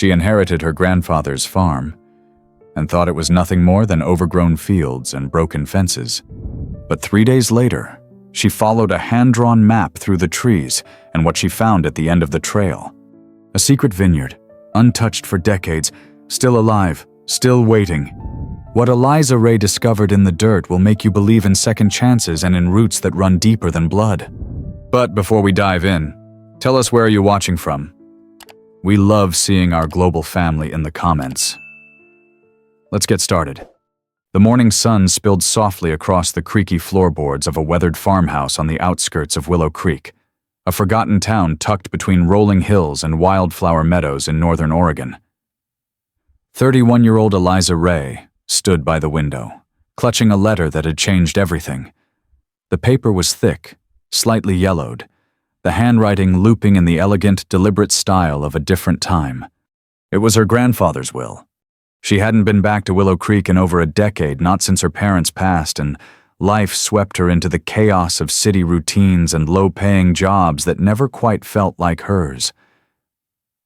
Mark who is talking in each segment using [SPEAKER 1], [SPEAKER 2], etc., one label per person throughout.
[SPEAKER 1] She inherited her grandfather's farm and thought it was nothing more than overgrown fields and broken fences. But 3 days later, she followed a hand-drawn map through the trees and what she found at the end of the trail. A secret vineyard, untouched for decades, still alive, still waiting. What Eliza Rae discovered in the dirt will make you believe in second chances and in roots that run deeper than blood. But before we dive in, tell us where you're watching from. We love seeing our global family in the comments. Let's get started. The morning sun spilled softly across the creaky floorboards of a weathered farmhouse on the outskirts of Willow Creek, a forgotten town tucked between rolling hills and wildflower meadows in northern Oregon. 31-year-old Eliza Rae stood by the window, clutching a letter that had changed everything. The paper was thick, slightly yellowed, the handwriting looping in the elegant, deliberate style of a different time. It was her grandfather's will. She hadn't been back to Willow Creek in over a decade, not since her parents passed, and life swept her into the chaos of city routines and low-paying jobs that never quite felt like hers.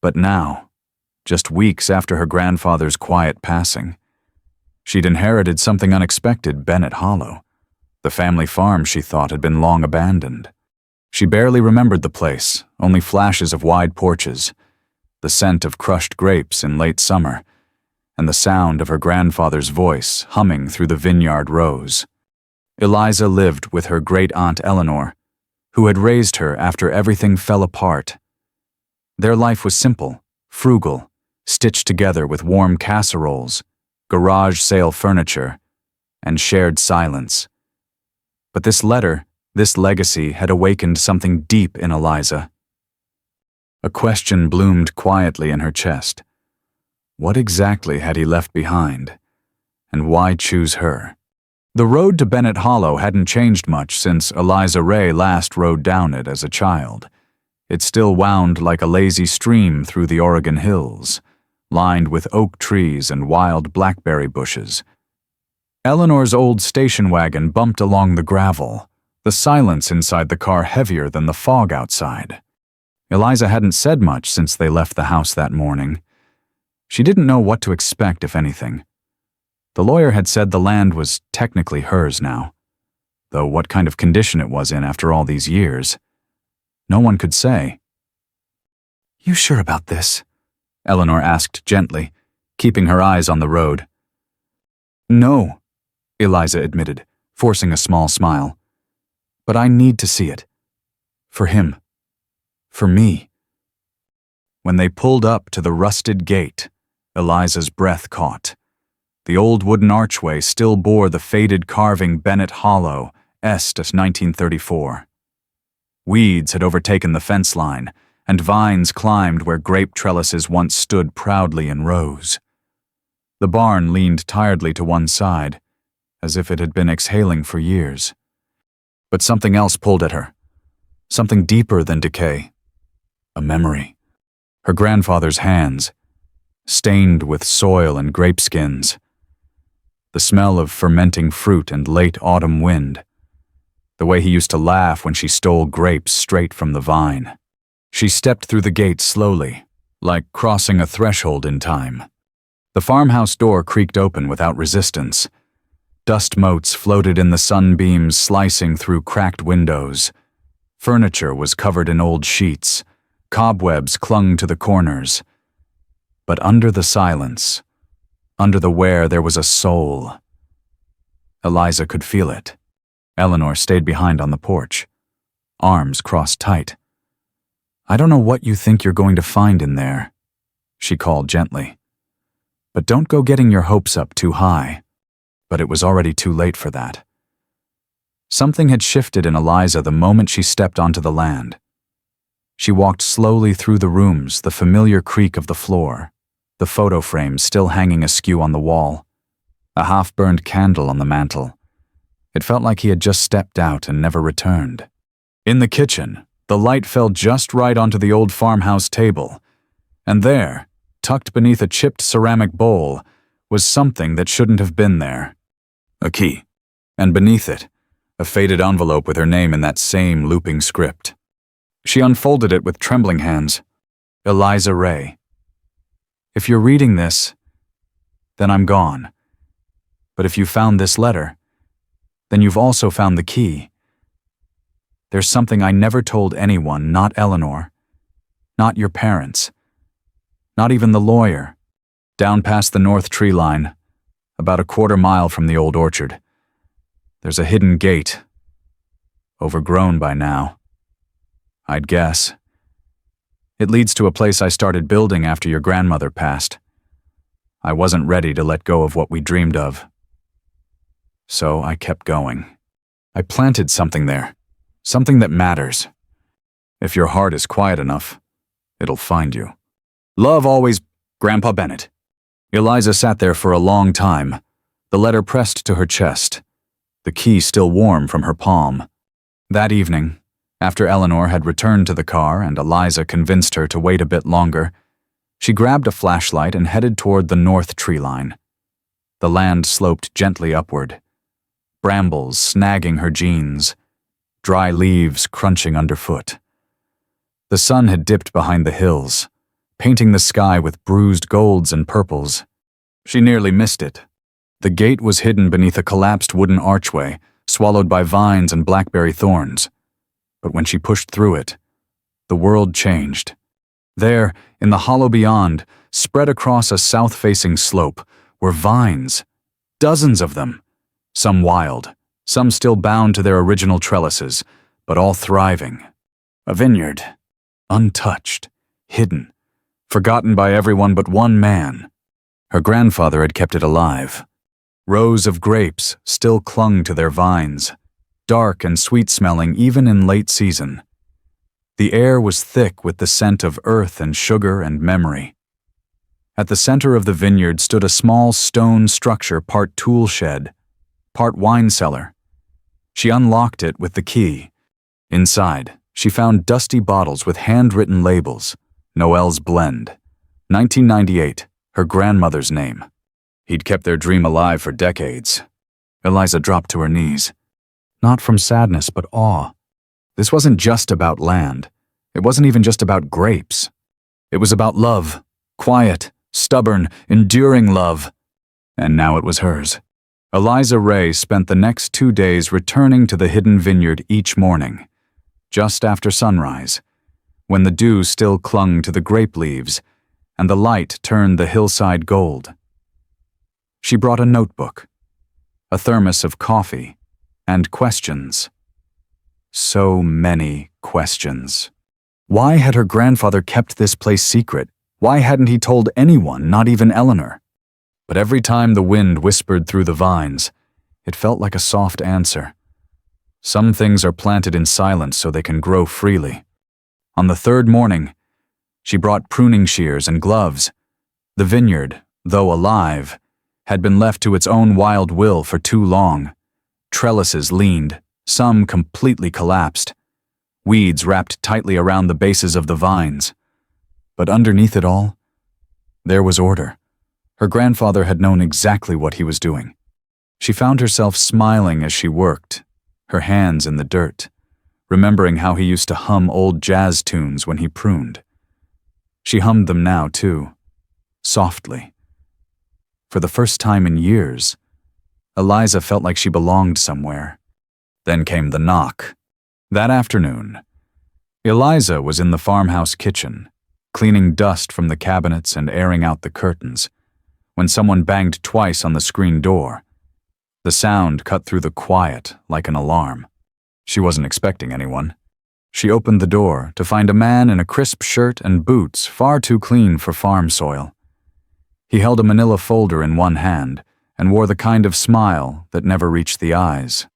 [SPEAKER 1] But now, just weeks after her grandfather's quiet passing, she'd inherited something unexpected: Bennett Hollow. The family farm she thought had been long abandoned. She barely remembered the place, only flashes of wide porches, the scent of crushed grapes in late summer, and the sound of her grandfather's voice humming through the vineyard rows. Eliza lived with her great-aunt Eleanor, who had raised her after everything fell apart. Their life was simple, frugal, stitched together with warm casseroles, garage sale furniture, and shared silence. But this letter, this legacy, had awakened something deep in Eliza. A question bloomed quietly in her chest. What exactly had he left behind? And why choose her? The road to Bennett Hollow hadn't changed much since Eliza Rae last rode down it as a child. It still wound like a lazy stream through the Oregon hills, lined with oak trees and wild blackberry bushes. Eleanor's old station wagon bumped along the gravel, the silence inside the car heavier than the fog outside. Eliza hadn't said much since they left the house that morning. She didn't know what to expect, if anything. The lawyer had said the land was technically hers now, though what kind of condition it was in after all these years, no one could say. "You sure about this?" Eleanor asked gently, keeping her eyes on the road. "No," Eliza admitted, forcing a small smile. "But I need to see it. For him. For me." When they pulled up to the rusted gate, Eliza's breath caught. The old wooden archway still bore the faded carving Bennett Hollow, Est 1934. Weeds had overtaken the fence line, and vines climbed where grape trellises once stood proudly in rows. The barn leaned tiredly to one side, as if it had been exhaling for years. But something else pulled at her. Something deeper than decay. A memory. Her grandfather's hands, stained with soil and grape skins. The smell of fermenting fruit and late autumn wind. The way he used to laugh when she stole grapes straight from the vine. She stepped through the gate slowly, like crossing a threshold in time. The farmhouse door creaked open without resistance. Dust motes floated in the sunbeams, slicing through cracked windows. Furniture was covered in old sheets. Cobwebs clung to the corners. But under the silence, under the wear, there was a soul. Eliza could feel it. Eleanor stayed behind on the porch, arms crossed tight. "I don't know what you think you're going to find in there," she called gently. "But don't go getting your hopes up too high." But it was already too late for that. Something had shifted in Eliza the moment she stepped onto the land. She walked slowly through the rooms, the familiar creak of the floor, the photo frame still hanging askew on the wall, a half-burned candle on the mantel. It felt like he had just stepped out and never returned. In the kitchen, the light fell just right onto the old farmhouse table, and there, tucked beneath a chipped ceramic bowl, was something that shouldn't have been there. A key, and beneath it, a faded envelope with her name in that same looping script. She unfolded it with trembling hands. Eliza Rae. If you're reading this, then I'm gone. But if you found this letter, then you've also found the key. There's something I never told anyone, not Eleanor, not your parents, not even the lawyer. Down past the north tree line, about a quarter mile from the old orchard, there's a hidden gate, overgrown by now, I'd guess. It leads to a place I started building after your grandmother passed. I wasn't ready to let go of what we dreamed of. So I kept going. I planted something there, something that matters. If your heart is quiet enough, it'll find you. Love always, Grandpa Bennett. Eliza sat there for a long time, the letter pressed to her chest, the key still warm from her palm. That evening, after Eleanor had returned to the car and Eliza convinced her to wait a bit longer, she grabbed a flashlight and headed toward the north tree line. The land sloped gently upward, brambles snagging her jeans, dry leaves crunching underfoot. The sun had dipped behind the hills, painting the sky with bruised golds and purples. She nearly missed it. The gate was hidden beneath a collapsed wooden archway, swallowed by vines and blackberry thorns. But when she pushed through it, the world changed. There, in the hollow beyond, spread across a south-facing slope, were vines, dozens of them, some wild, some still bound to their original trellises, but all thriving. A vineyard, untouched, hidden, forgotten by everyone but one man. Her grandfather had kept it alive. Rows of grapes still clung to their vines, dark and sweet-smelling even in late season. The air was thick with the scent of earth and sugar and memory. At the center of the vineyard stood a small stone structure, part tool shed, part wine cellar. She unlocked it with the key. Inside, she found dusty bottles with handwritten labels. Noel's Blend, 1998, her grandmother's name. He'd kept their dream alive for decades. Eliza dropped to her knees. Not from sadness, but awe. This wasn't just about land. It wasn't even just about grapes. It was about love, quiet, stubborn, enduring love. And now it was hers. Eliza Rae spent the next 2 days returning to the hidden vineyard each morning, just after sunrise, when the dew still clung to the grape leaves and the light turned the hillside gold. She brought a notebook, a thermos of coffee, and questions. So many questions. Why had her grandfather kept this place secret? Why hadn't he told anyone, not even Eleanor? But every time the wind whispered through the vines, it felt like a soft answer. Some things are planted in silence so they can grow freely. On the third morning, she brought pruning shears and gloves. The vineyard, though alive, had been left to its own wild will for too long. Trellises leaned, some completely collapsed. Weeds wrapped tightly around the bases of the vines. But underneath it all, there was order. Her grandfather had known exactly what he was doing. She found herself smiling as she worked, her hands in the dirt, remembering how he used to hum old jazz tunes when he pruned. She hummed them now, too, softly. For the first time in years, Eliza felt like she belonged somewhere. Then came the knock. That afternoon, Eliza was in the farmhouse kitchen, cleaning dust from the cabinets and airing out the curtains, when someone banged twice on the screen door. The sound cut through the quiet like an alarm. She wasn't expecting anyone. She opened the door to find a man in a crisp shirt and boots far too clean for farm soil. He held a manila folder in one hand and wore the kind of smile that never reached the eyes.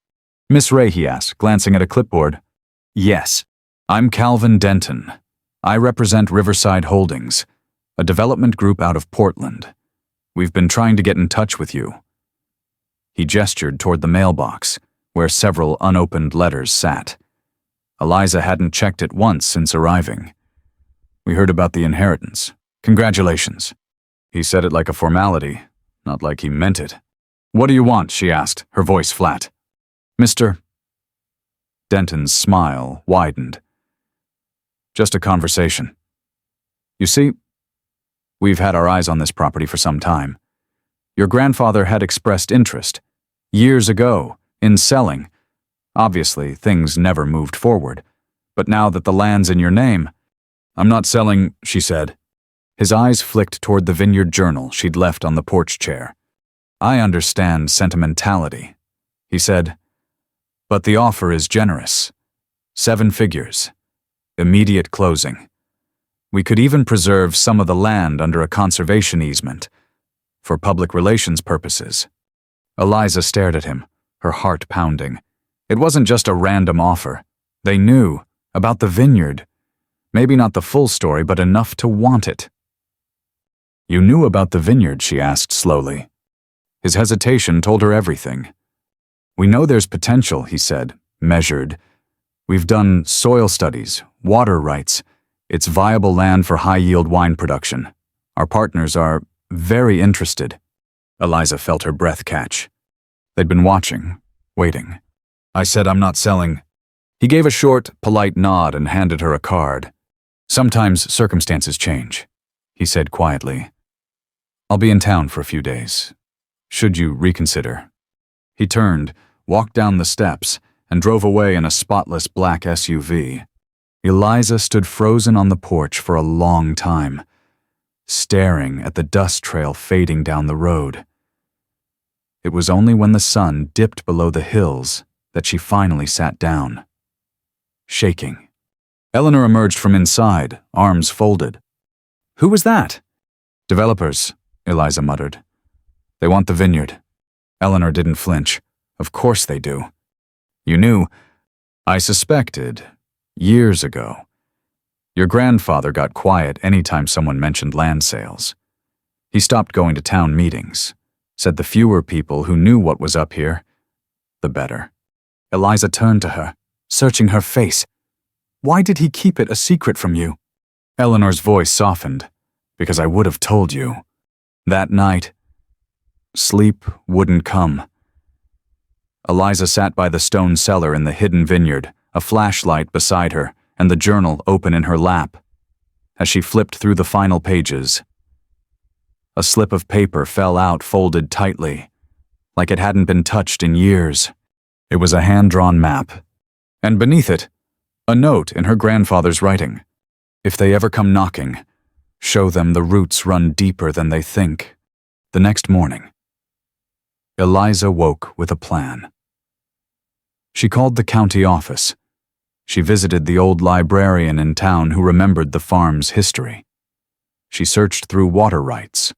[SPEAKER 1] "Miss Rae," he asked, glancing at a clipboard. "Yes, I'm Calvin Denton. I represent Riverside Holdings, a development group out of Portland. We've been trying to get in touch with you." He gestured toward the mailbox, where several unopened letters sat. Eliza hadn't checked it once since arriving. "We heard about the inheritance. Congratulations." He said it like a formality, not like he meant it. "What do you want?" she asked, her voice flat. "Mr. Denton's smile widened. "Just a conversation. You see, We've had our eyes on this property for some time. Your grandfather had expressed interest, years ago, in selling. Obviously, things never moved forward. But now that the land's in your name—" "I'm not selling," she said. His eyes flicked toward the Vineyard journal she'd left on the porch chair. "I understand sentimentality," he said. "But the offer is generous. 7 figures. Immediate closing. We could even preserve some of the land under a conservation easement, for public relations purposes." Eliza stared at him, her heart pounding. It wasn't just a random offer. They knew about the vineyard. Maybe not the full story, but enough to want it. "You knew about the vineyard?" she asked slowly. His hesitation told her everything. "We know there's potential," he said, measured. "We've done soil studies, water rights. It's viable land for high-yield wine production. Our partners are very interested." Eliza felt her breath catch. They'd been watching, waiting. "I said I'm not selling." He gave a short, polite nod and handed her a card. "Sometimes circumstances change," he said quietly. "I'll be in town for a few days. Should you reconsider?" He turned, walked down the steps, and drove away in a spotless black SUV. Eliza stood frozen on the porch for a long time, staring at the dust trail fading down the road. It was only when the sun dipped below the hills that she finally sat down, shaking. Eleanor emerged from inside, arms folded. "Who was that?" "Developers," Eliza muttered. "They want the vineyard." Eleanor didn't flinch. "Of course they do." "You knew." "I suspected, years ago. Your grandfather got quiet anytime someone mentioned land sales. He stopped going to town meetings, said the fewer people who knew what was up here, the better." Eliza turned to her, searching her face. "Why did he keep it a secret from you?" Eleanor's voice softened. "Because I would have told you. That night, sleep wouldn't come." Eliza sat by the stone cellar in the hidden vineyard, a flashlight beside her and the journal open in her lap. As she flipped through the final pages, a slip of paper fell out folded tightly, like it hadn't been touched in years. It was a hand-drawn map, and beneath it, a note in her grandfather's writing. "If they ever come knocking, show them the roots run deeper than they think." The next morning, Eliza woke with a plan. She called the county office. She visited the old librarian in town who remembered the farm's history. She searched through water rights,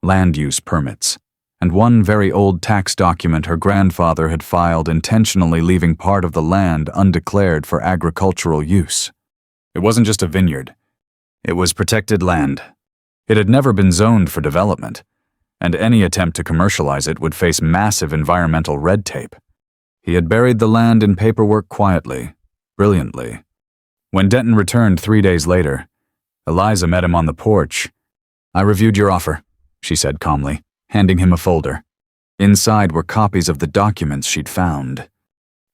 [SPEAKER 1] land use permits, and one very old tax document her grandfather had filed intentionally leaving part of the land undeclared for agricultural use. It wasn't just a vineyard. It was protected land. It had never been zoned for development, and any attempt to commercialize it would face massive environmental red tape. He had buried the land in paperwork quietly, brilliantly. When Denton returned 3 days later, Eliza met him on the porch. "I reviewed your offer," she said calmly, handing him a folder. Inside were copies of the documents she'd found.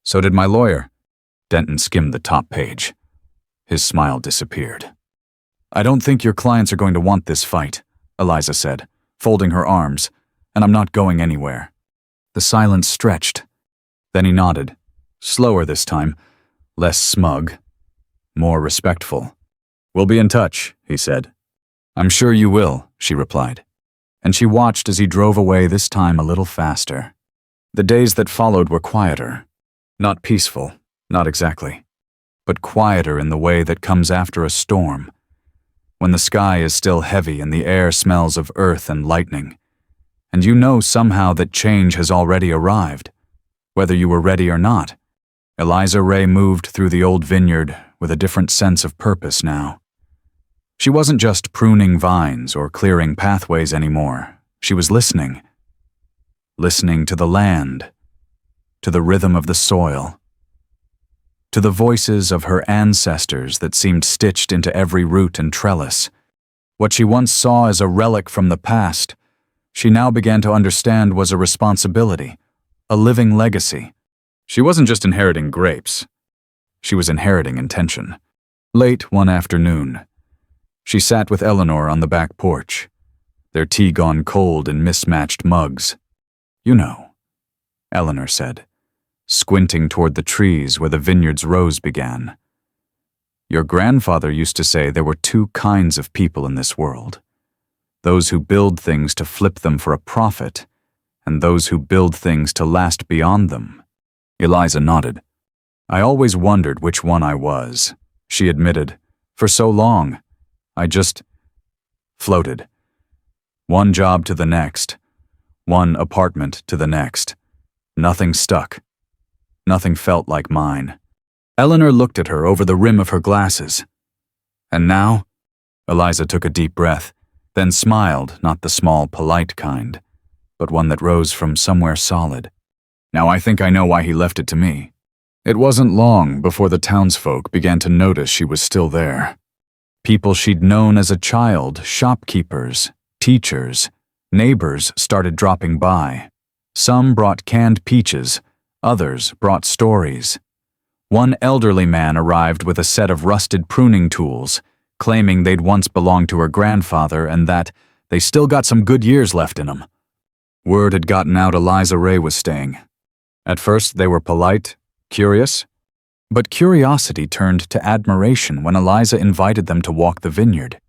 [SPEAKER 1] "So did my lawyer." Denton skimmed the top page. His smile disappeared. "I don't think your clients are going to want this fight," Eliza said, folding her arms, "and I'm not going anywhere." The silence stretched. Then he nodded, slower this time, less smug, more respectful. "We'll be in touch," he said. "I'm sure you will," she replied. And she watched as he drove away, this time a little faster. The days that followed were quieter. Not peaceful, not exactly, but quieter in the way that comes after a storm, when the sky is still heavy and the air smells of earth and lightning, and you know somehow that change has already arrived, whether you were ready or not. Eliza Rae moved through the old vineyard with a different sense of purpose now. She wasn't just pruning vines or clearing pathways anymore. She was listening. Listening to the land, to the rhythm of the soil, to the voices of her ancestors that seemed stitched into every root and trellis. What she once saw as a relic from the past, she now began to understand was a responsibility, a living legacy. She wasn't just inheriting grapes. She was inheriting intention. Late one afternoon, She sat with Eleanor on the back porch, their tea gone cold in mismatched mugs. "You know," Eleanor said, squinting toward the trees where the vineyard's rows began. "Your grandfather used to say there were two kinds of people in this world. Those who build things to flip them for a profit, and those who build things to last beyond them." Eliza nodded. "I always wondered which one I was," she admitted. "For so long, I just floated. One job to the next, one apartment to the next. Nothing stuck. Nothing felt like mine." Eleanor looked at her over the rim of her glasses. "And now?" Eliza took a deep breath, then smiled, not the small, polite kind, but one that rose from somewhere solid. "Now I think I know why he left it to me." It wasn't long before the townsfolk began to notice she was still there. People she'd known as a child, shopkeepers, teachers, neighbors started dropping by. Some brought canned peaches, others brought stories. One elderly man arrived with a set of rusted pruning tools, claiming they'd once belonged to her grandfather and that they still got some good years left in them. Word had gotten out Eliza Rae was staying. At first they were polite, curious, but curiosity turned to admiration when Eliza invited them to walk the vineyard.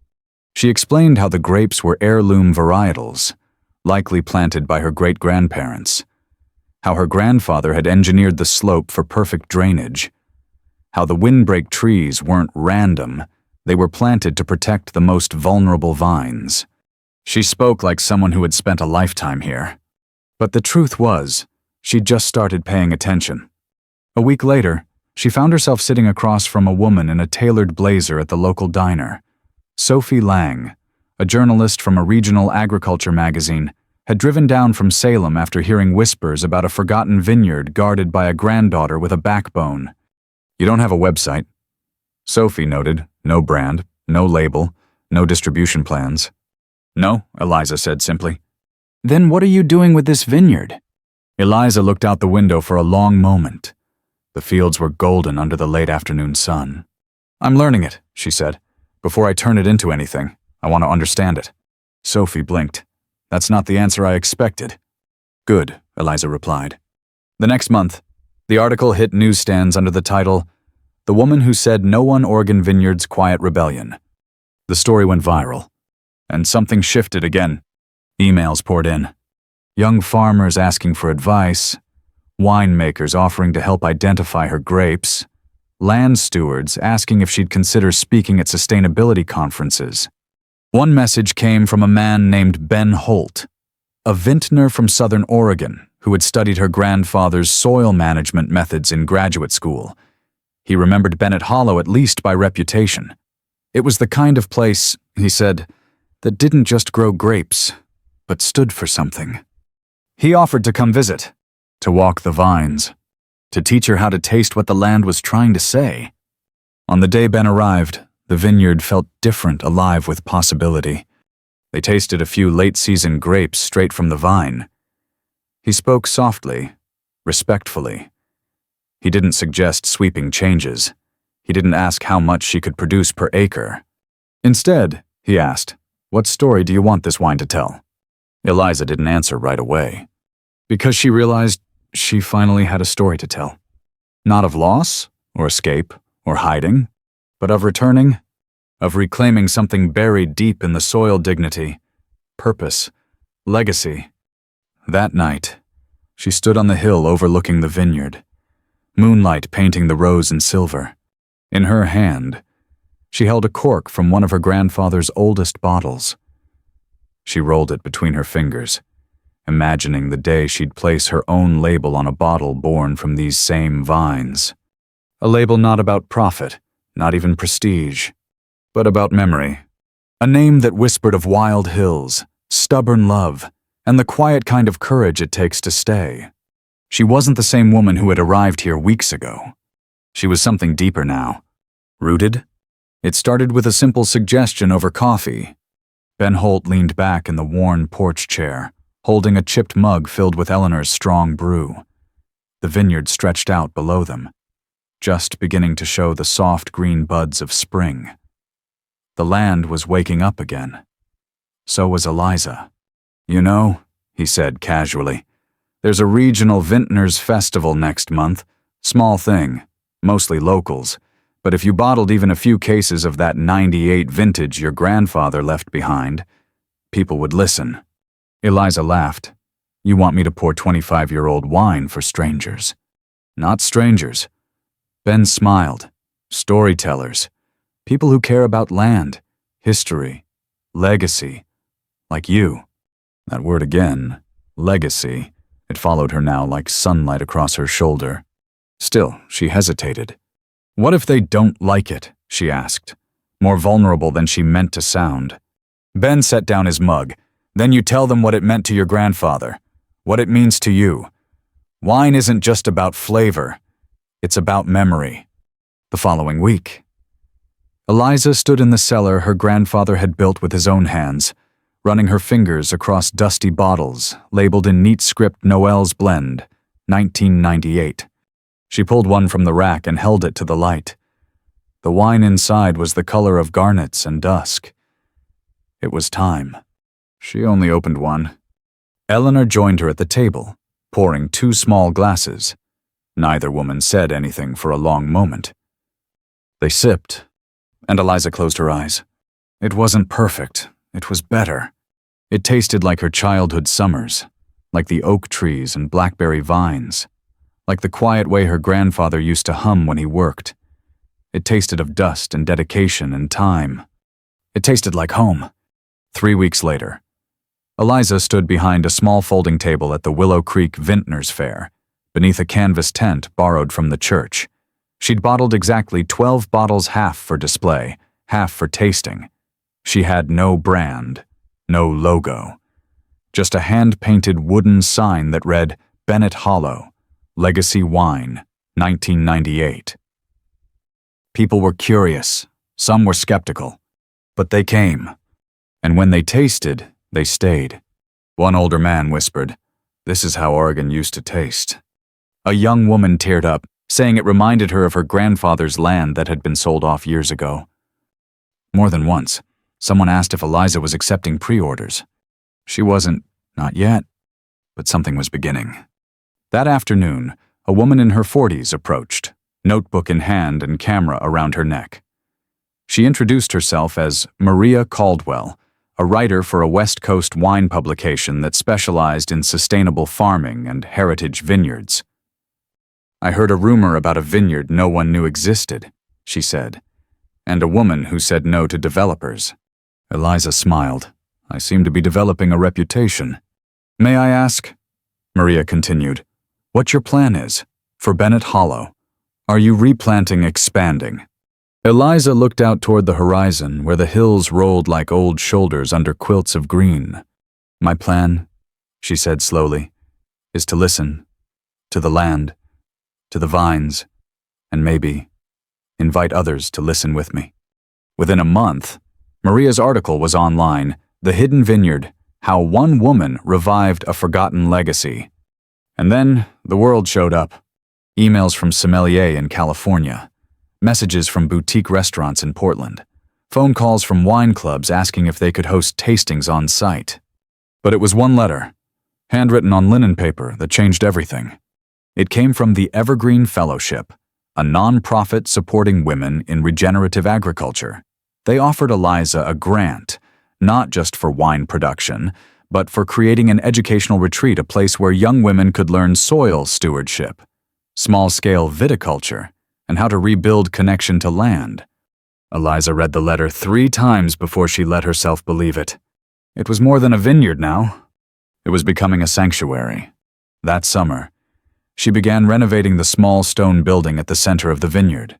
[SPEAKER 1] She explained how the grapes were heirloom varietals, likely planted by her great-grandparents, how her grandfather had engineered the slope for perfect drainage, how the windbreak trees weren't random, they were planted to protect the most vulnerable vines. She spoke like someone who had spent a lifetime here. But the truth was, she'd just started paying attention. A week later, she found herself sitting across from a woman in a tailored blazer at the local diner. Sophie Lang, a journalist from a regional agriculture magazine, had driven down from Salem after hearing whispers about a forgotten vineyard guarded by a granddaughter with a backbone. "You don't have a website," Sophie noted. "No brand, no label, no distribution plans." "No," Eliza said simply. "Then what are you doing with this vineyard?" Eliza looked out the window for a long moment. The fields were golden under the late afternoon sun. "I'm learning it," she said. "Before I turn it into anything, I want to understand it." Sophie blinked. "That's not the answer I expected." "Good," Eliza replied. The next month, the article hit newsstands under the title, "The Woman Who Said No One Oregon Vineyard's Quiet Rebellion." The story went viral. And something shifted again. Emails poured in. Young farmers asking for advice, winemakers offering to help identify her grapes, land stewards asking if she'd consider speaking at sustainability conferences. One message came from a man named Ben Holt, a vintner from Southern Oregon who had studied her grandfather's soil management methods in graduate school. He remembered Bennett Hollow at least by reputation. It was the kind of place, he said, that didn't just grow grapes, but stood for something. He offered to come visit, to walk the vines, to teach her how to taste what the land was trying to say. On the day Ben arrived, the vineyard felt different, alive with possibility. They tasted a few late-season grapes straight from the vine. He spoke softly, respectfully. He didn't suggest sweeping changes. He didn't ask how much she could produce per acre. Instead, he asked, "What story do you want this wine to tell?" Eliza didn't answer right away, because she realized she finally had a story to tell. Not of loss, or escape, or hiding, but of returning, of reclaiming something buried deep in the soil: dignity, purpose, legacy. That night, she stood on the hill overlooking the vineyard, moonlight painting the rows in silver. In her hand, she held a cork from one of her grandfather's oldest bottles. She rolled it between her fingers, imagining the day she'd place her own label on a bottle born from these same vines. A label not about profit, not even prestige, but about memory. A name that whispered of wild hills, stubborn love, and the quiet kind of courage it takes to stay. She wasn't the same woman who had arrived here weeks ago. She was something deeper now. Rooted? It started with a simple suggestion over coffee. Ben Holt leaned back in the worn porch chair, holding a chipped mug filled with Eleanor's strong brew. The vineyard stretched out below them, just beginning to show the soft green buds of spring. The land was waking up again. So was Eliza. "You know," he said casually, "there's a regional vintners festival next month. Small thing, mostly locals. But if you bottled even a few cases of that '98 vintage your grandfather left behind, people would listen." Eliza laughed. "You want me to pour 25-year-old wine for strangers?" "Not strangers." Ben smiled. "Storytellers. People who care about land, history, legacy. Like you." That word again, legacy. It followed her now like sunlight across her shoulder. Still, she hesitated. "What if they don't like it?" she asked, more vulnerable than she meant to sound. Ben set down his mug. "Then you tell them what it meant to your grandfather, what it means to you. Wine isn't just about flavor, it's about memory." The following week, Eliza stood in the cellar her grandfather had built with his own hands, running her fingers across dusty bottles, labeled in neat script Noel's Blend, 1998. She pulled one from the rack and held it to the light. The wine inside was the color of garnets and dusk. It was time. She only opened one. Eleanor joined her at the table, pouring 2 small glasses. Neither woman said anything for a long moment. They sipped, and Eliza closed her eyes. It wasn't perfect. It was better. It tasted like her childhood summers, like the oak trees and blackberry vines, like the quiet way her grandfather used to hum when he worked. It tasted of dust and dedication and time. It tasted like home. 3 weeks later, Eliza stood behind a small folding table at the Willow Creek Vintners Fair, beneath a canvas tent borrowed from the church. She'd bottled exactly 12 bottles, half for display, half for tasting. She had no brand, no logo. Just a hand-painted wooden sign that read, "Bennett Hollow, Legacy Wine, 1998. People were curious, some were skeptical, but they came. And when they tasted, they stayed. One older man whispered, "This is how Oregon used to taste." A young woman teared up, saying it reminded her of her grandfather's land that had been sold off years ago. More than once, someone asked if Eliza was accepting pre-orders. She wasn't, not yet, but something was beginning. That afternoon, a woman in her 40s approached, notebook in hand and camera around her neck. She introduced herself as Maria Caldwell, a writer for a West Coast wine publication that specialized in sustainable farming and heritage vineyards. "I heard a rumor about a vineyard no one knew existed," she said, "and a woman who said no to developers." Eliza smiled. "I seem to be developing a reputation." "May I ask," Maria continued, "what your plan is for Bennett Hollow? Are you replanting, expanding?" Eliza looked out toward the horizon where the hills rolled like old shoulders under quilts of green. "My plan," she said slowly, "is to listen, to the land, to the vines, and maybe invite others to listen with me." Within a month, Maria's article was online, "The Hidden Vineyard, How One Woman Revived a Forgotten Legacy." And then the world showed up. Emails from sommeliers in California, messages from boutique restaurants in Portland, phone calls from wine clubs asking if they could host tastings on site. But it was one letter, handwritten on linen paper, that changed everything. It came from the Evergreen Fellowship, a nonprofit supporting women in regenerative agriculture. They offered Eliza a grant, not just for wine production, but for creating an educational retreat, a place where young women could learn soil stewardship, small-scale viticulture, and how to rebuild connection to land. Eliza read the letter 3 times before she let herself believe it. It was more than a vineyard now. It was becoming a sanctuary. That summer, she began renovating the small stone building at the center of the vineyard.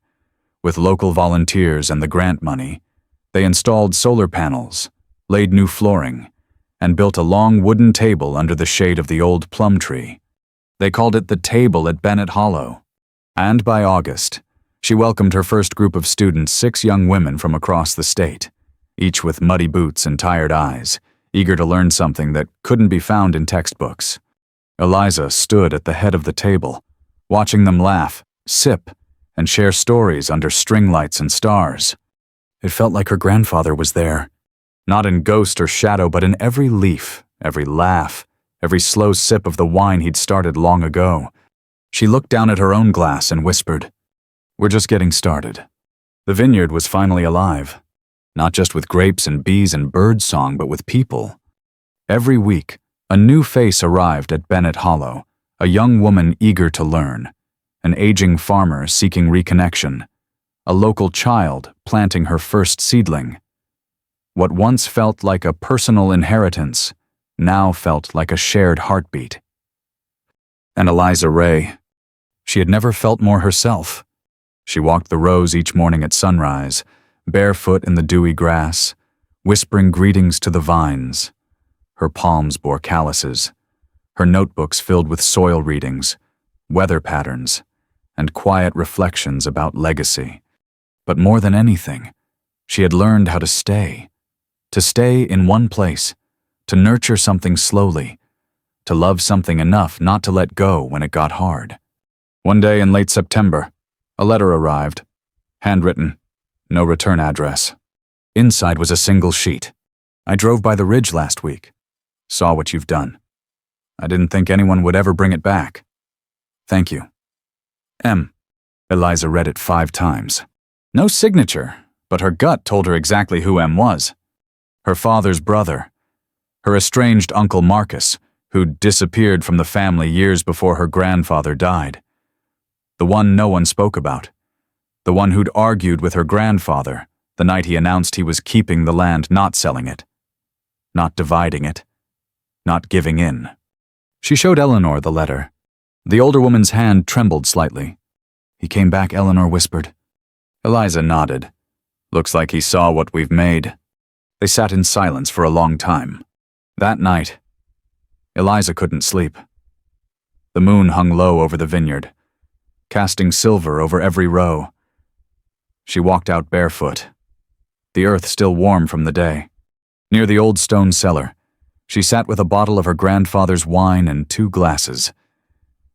[SPEAKER 1] With local volunteers and the grant money, they installed solar panels, laid new flooring, and built a long wooden table under the shade of the old plum tree. They called it the Table at Bennett Hollow. And by August, she welcomed her first group of students, 6 young women from across the state, each with muddy boots and tired eyes, eager to learn something that couldn't be found in textbooks. Eliza stood at the head of the table, watching them laugh, sip, and share stories under string lights and stars. It felt like her grandfather was there, not in ghost or shadow, but in every leaf, every laugh, every slow sip of the wine he'd started long ago. She looked down at her own glass and whispered, "We're just getting started." The vineyard was finally alive, not just with grapes and bees and bird song, but with people. Every week, a new face arrived at Bennett Hollow, a young woman eager to learn, an aging farmer seeking reconnection, a local child planting her first seedling. What once felt like a personal inheritance now felt like a shared heartbeat. And Eliza Rae. She had never felt more herself. She walked the rows each morning at sunrise, barefoot in the dewy grass, whispering greetings to the vines. Her palms bore calluses, her notebooks filled with soil readings, weather patterns, and quiet reflections about legacy. But more than anything, she had learned how to stay in one place, to nurture something slowly, to love something enough not to let go when it got hard. One day in late September, a letter arrived, handwritten, no return address. Inside was a single sheet. "I drove by the ridge last week. Saw what you've done. I didn't think anyone would ever bring it back. Thank you. M." Eliza read it 5 times. No signature, but her gut told her exactly who M was. Her father's brother. Her estranged Uncle Marcus, who'd disappeared from the family years before her grandfather died. The one no one spoke about. The one who'd argued with her grandfather the night he announced he was keeping the land, not selling it, not dividing it, not giving in. She showed Eleanor the letter. The older woman's hand trembled slightly. "He came back," Eleanor whispered. Eliza nodded. "Looks like he saw what we've made." They sat in silence for a long time. That night, Eliza couldn't sleep. The moon hung low over the vineyard, casting silver over every row. She walked out barefoot, the earth still warm from the day. Near the old stone cellar, she sat with a bottle of her grandfather's wine and 2 glasses.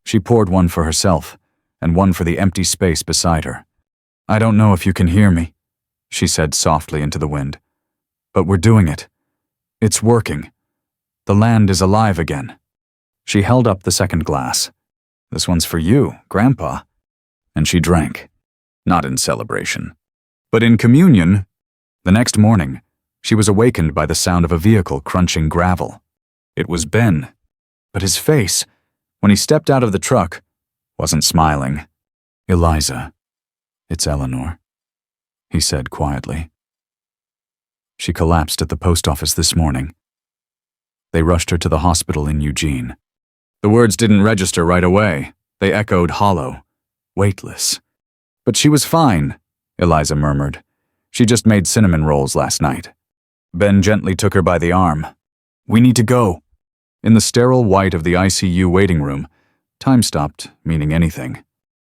[SPEAKER 1] She poured one for herself and one for the empty space beside her. "I don't know if you can hear me," she said softly into the wind, "but we're doing it. It's working. The land is alive again." She held up the second glass. "This one's for you, Grandpa." And she drank, not in celebration, but in communion. The next morning, she was awakened by the sound of a vehicle crunching gravel. It was Ben, but his face, when he stepped out of the truck, wasn't smiling. "Eliza, it's Eleanor," he said quietly. She collapsed at the post office this morning. They rushed her to the hospital in Eugene. The words didn't register right away. They echoed hollow, weightless. "But she was fine," Eliza murmured. "She just made cinnamon rolls last night." Ben gently took her by the arm. "We need to go." In the sterile white of the ICU waiting room, time stopped meaning anything.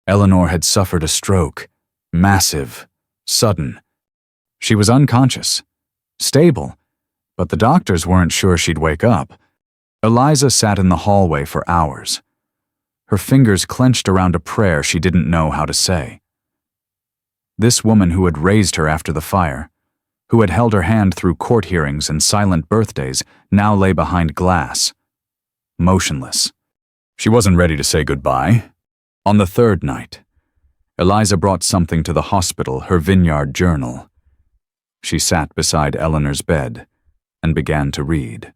[SPEAKER 1] Eleanor had suffered a stroke, massive, sudden. She was unconscious, stable, but the doctors weren't sure she'd wake up. Eliza sat in the hallway for hours, her fingers clenched around a prayer she didn't know how to say. This woman who had raised her after the fire, who had held her hand through court hearings and silent birthdays, now lay behind glass, motionless. She wasn't ready to say goodbye. On the 3rd night, Eliza brought something to the hospital, her Vineyard journal. She sat beside Eleanor's bed and began to read,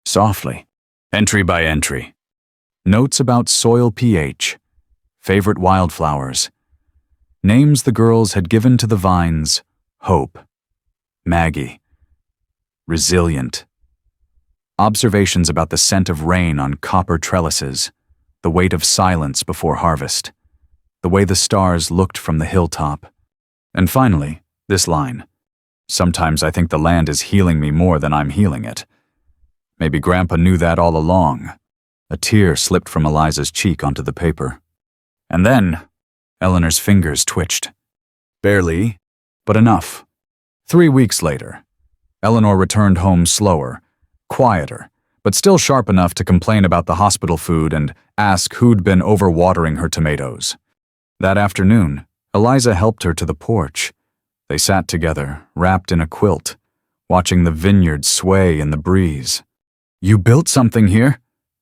[SPEAKER 1] softly, entry by entry. Notes about soil pH, favorite wildflowers, names the girls had given to the vines: Hope, Maggie, Resilient. Observations about the scent of rain on copper trellises, the weight of silence before harvest, the way the stars looked from the hilltop. And finally, this line: "Sometimes I think the land is healing me more than I'm healing it." Maybe Grandpa knew that all along. A tear slipped from Eliza's cheek onto the paper. And then, Eleanor's fingers twitched. Barely, but enough. 3 weeks later, Eleanor returned home slower, quieter, but still sharp enough to complain about the hospital food and ask who'd been overwatering her tomatoes. That afternoon, Eliza helped her to the porch. They sat together, wrapped in a quilt, watching the vineyard sway in the breeze. "You built something here?"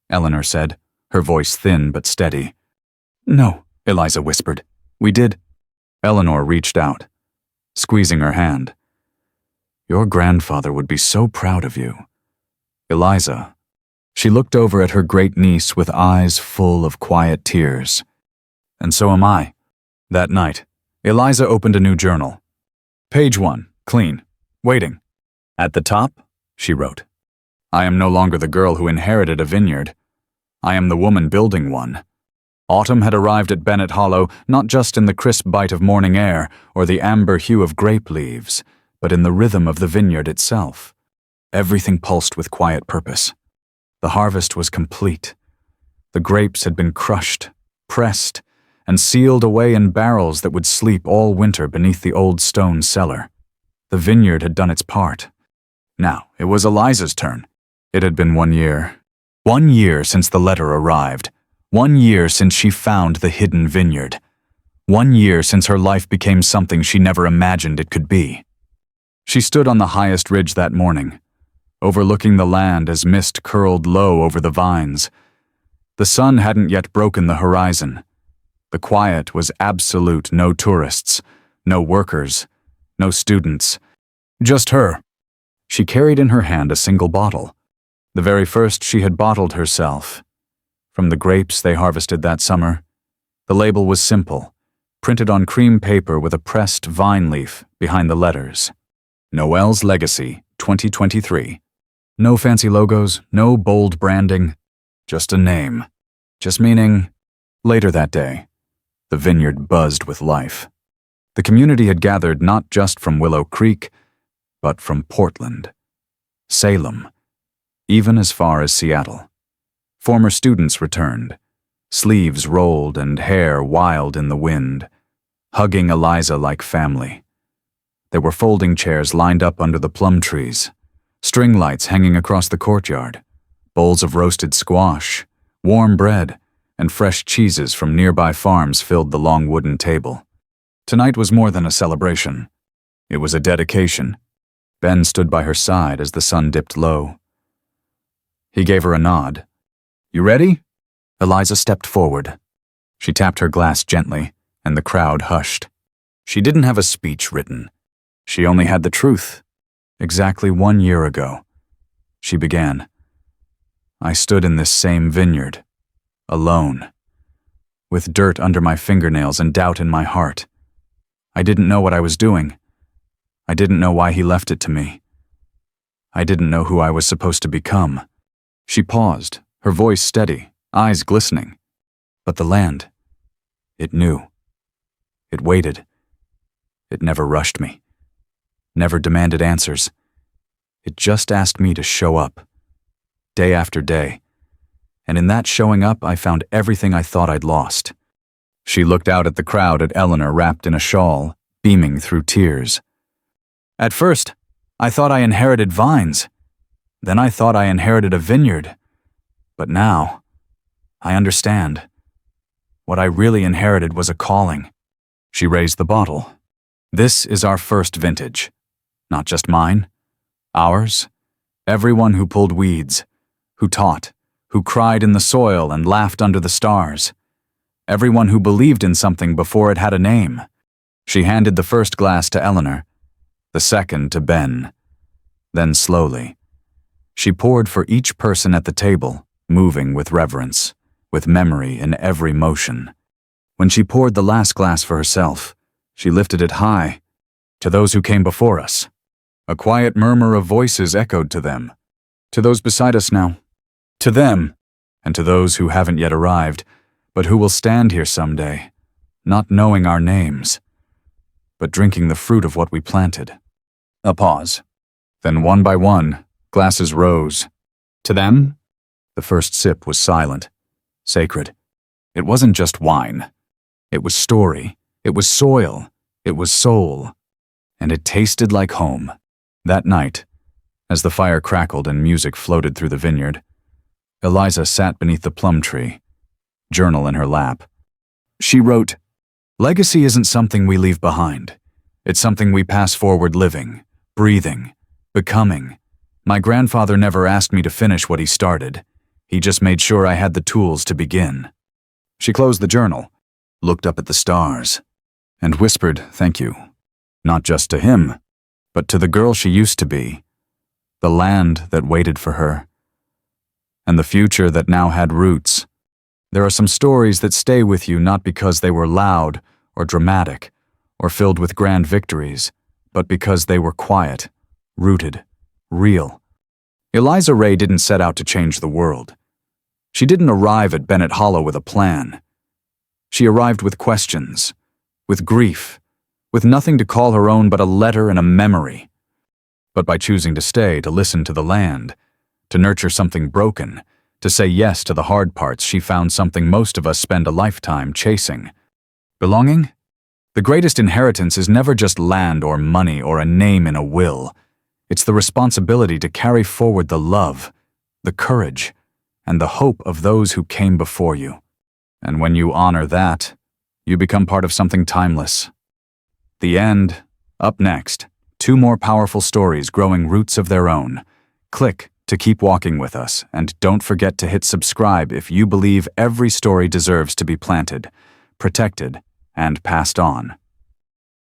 [SPEAKER 1] Eleanor said, her voice thin but steady. "No," Eliza whispered. "We did." Eleanor reached out, squeezing her hand. "Your grandfather would be so proud of you." "Eliza." She looked over at her great niece with eyes full of quiet tears. "And so am I." That night, Eliza opened a new journal. Page 1, clean, waiting. At the top, she wrote, "I am no longer the girl who inherited a vineyard. I am the woman building one." Autumn had arrived at Bennett Hollow, not just in the crisp bite of morning air or the amber hue of grape leaves, but in the rhythm of the vineyard itself. Everything pulsed with quiet purpose. The harvest was complete. The grapes had been crushed, pressed, and sealed away in barrels that would sleep all winter beneath the old stone cellar. The vineyard had done its part. Now it was Eliza's turn. It had been 1 year. 1 year since the letter arrived. 1 year since she found the hidden vineyard. 1 year since her life became something she never imagined it could be. She stood on the highest ridge that morning, overlooking the land as mist curled low over the vines. The sun hadn't yet broken the horizon. The quiet was absolute. No tourists, no workers, no students. Just her. She carried in her hand a single bottle, the very first she had bottled herself. From the grapes they harvested that summer. The label was simple, printed on cream paper with a pressed vine leaf behind the letters. Noel's Legacy, 2023. No fancy logos, no bold branding, just a name. Just meaning, later that day, the vineyard buzzed with life. The community had gathered not just from Willow Creek, but from Portland, Salem, even as far as Seattle. Former students returned, sleeves rolled and hair wild in the wind, hugging Eliza like family. There were folding chairs lined up under the plum trees, string lights hanging across the courtyard, bowls of roasted squash, warm bread, and fresh cheeses from nearby farms filled the long wooden table. Tonight was more than a celebration. It was a dedication. Ben stood by her side as the sun dipped low. He gave her a nod. "You ready?" Eliza stepped forward. She tapped her glass gently, and the crowd hushed. She didn't have a speech written. She only had the truth. Exactly 1 year ago, she began. "I stood in this same vineyard, alone, with dirt under my fingernails and doubt in my heart. I didn't know what I was doing. I didn't know why he left it to me. I didn't know who I was supposed to become." She paused, her voice steady, eyes glistening. But the land, it knew. It waited. It never rushed me, never demanded answers. It just asked me to show up, day after day. And in that showing up, I found everything I thought I'd lost. She looked out at the crowd at Eleanor wrapped in a shawl, beaming through tears. "At first, I thought I inherited vines. Then I thought I inherited a vineyard. But now, I understand. What I really inherited was a calling." She raised the bottle. "This is our first vintage. Not just mine. Ours. Everyone who pulled weeds, who taught, who cried in the soil and laughed under the stars. Everyone who believed in something before it had a name." She handed the first glass to Eleanor, the second to Ben. Then slowly, she poured for each person at the table, moving with reverence, with memory in every motion. When she poured the last glass for herself, she lifted it high, to those who came before us. A quiet murmur of voices echoed to them, to those beside us now, to them, and to those who haven't yet arrived, but who will stand here someday, not knowing our names, but drinking the fruit of what we planted. A pause. Then one by one, glasses rose. To them, the first sip was silent, sacred. It wasn't just wine. It was story. It was soil. It was soul. And it tasted like home. That night, as the fire crackled and music floated through the vineyard, Eliza sat beneath the plum tree, journal in her lap. She wrote, "Legacy isn't something we leave behind. It's something we pass forward living, breathing, becoming. My grandfather never asked me to finish what he started. He just made sure I had the tools to begin. She closed the journal, looked up at the stars, and whispered thank you. Not just to him, but to the girl she used to be, the land that waited for her, and the future that now had roots. There are some stories that stay with you not because they were loud or dramatic or filled with grand victories, but because they were quiet, rooted, real. Eliza Rae didn't set out to change the world. She didn't arrive at Bennett Hollow with a plan. She arrived with questions, with grief, with nothing to call her own but a letter and a memory. But by choosing to stay, to listen to the land, to nurture something broken, to say yes to the hard parts, she found something most of us spend a lifetime chasing. Belonging? The greatest inheritance is never just land or money or a name in a will. It's the responsibility to carry forward the love, the courage, and the hope of those who came before you. And when you honor that, you become part of something timeless. The end. Up next, 2 more powerful stories growing roots of their own. Click to keep walking with us, and don't forget to hit subscribe if you believe every story deserves to be planted, protected, and passed on.